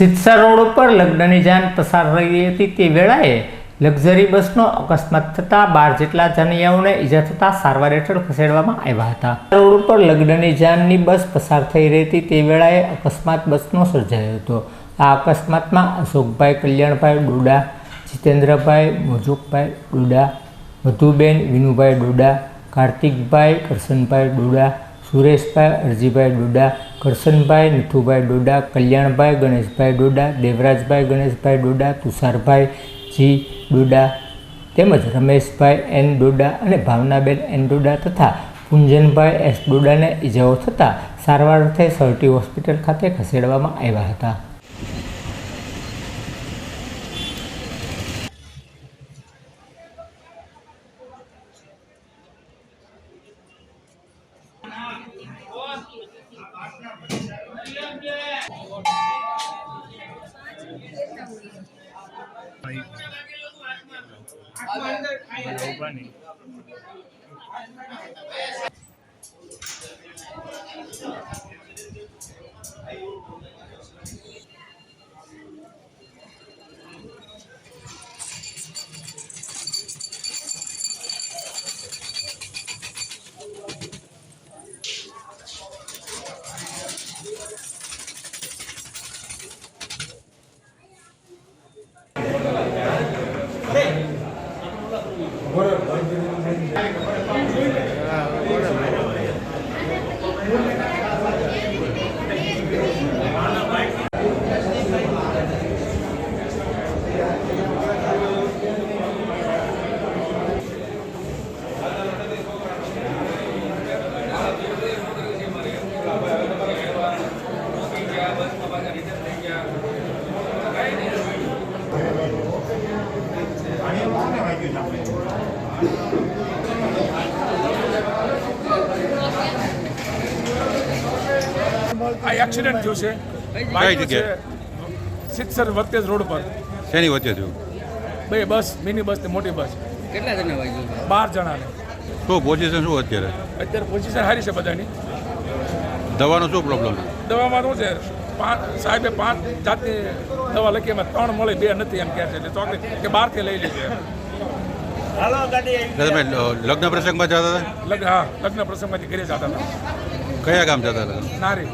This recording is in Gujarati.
સિત્સર રોડ ઉપર લગ્નની જાન પસાર રહી હતી તે વેળાએ લક્ઝરી બસનો અકસ્માત થતાં 12 જેટલા જનિયાઓને ઈજા થતાં સારવાર હેઠળ ખસેડવામાં આવ્યા હતા। રોડ ઉપર લગ્નની જાનની બસ પસાર થઈ રહી હતી તે વેળાએ અકસ્માત બસનો સર્જાયો હતો। આ અકસ્માતમાં અશોકભાઈ કલ્યાણભાઈ ડોડા, જીતેન્દ્રભાઈ મોજુકભાઈ ડોડા, મધુબેન વિનુભાઈ ડોડા, કાર્તિકભાઈ કરશનભાઈ ડોડા, સુરેશભાઈ અરજીભાઈ ડોડા, કરશનભાઈ નથુભાઈ ડોડા, કલ્યાણભાઈ ગણેશભાઈ ડોડા, દેવરાજભાઈ ગણેશભાઈ ડોડા, તુષારભાઈ જી ડોડા તેમજ રમેશભાઈ એન ડોડા અને ભાવનાબેન એન ડોડા તથા પુંજનભાઈ એસ ડોડાને ઈજાઓ થતાં સારવાર અર્થે સરટી હોસ્પિટલ ખાતે ખસેડવામાં આવ્યા હતા। આ એક્સિડન્ટ થયું છે કઈ જગ્યાએ? સિત્સર વર્તેજ રોડ પર। શેની વચ્ચે થયું? બે બસ, મિની બસ ને મોટી બસ, કેટલા જણા વાગ્યું? 12 જણાને। શું પોઝિશન શું અત્યારે? અત્યારે પોઝિશન સારી છે બધાની। દવાનો શું પ્રોબ્લેમ? દવામાં શું છે, સાહેબે 5 જાતની દવા લખી, એમાં 3 મળે, 2 નથી એમ કહે છે, એટલે ચોકલેટ કે બહારથી લઈ લીધી એમ। તમે લગ્ન પ્રસંગમાં જતા હતા? હા, લગ્ન પ્રસંગમાંથી ઘરે જતા હતા। કયા ગામ જતા હતા? નારી।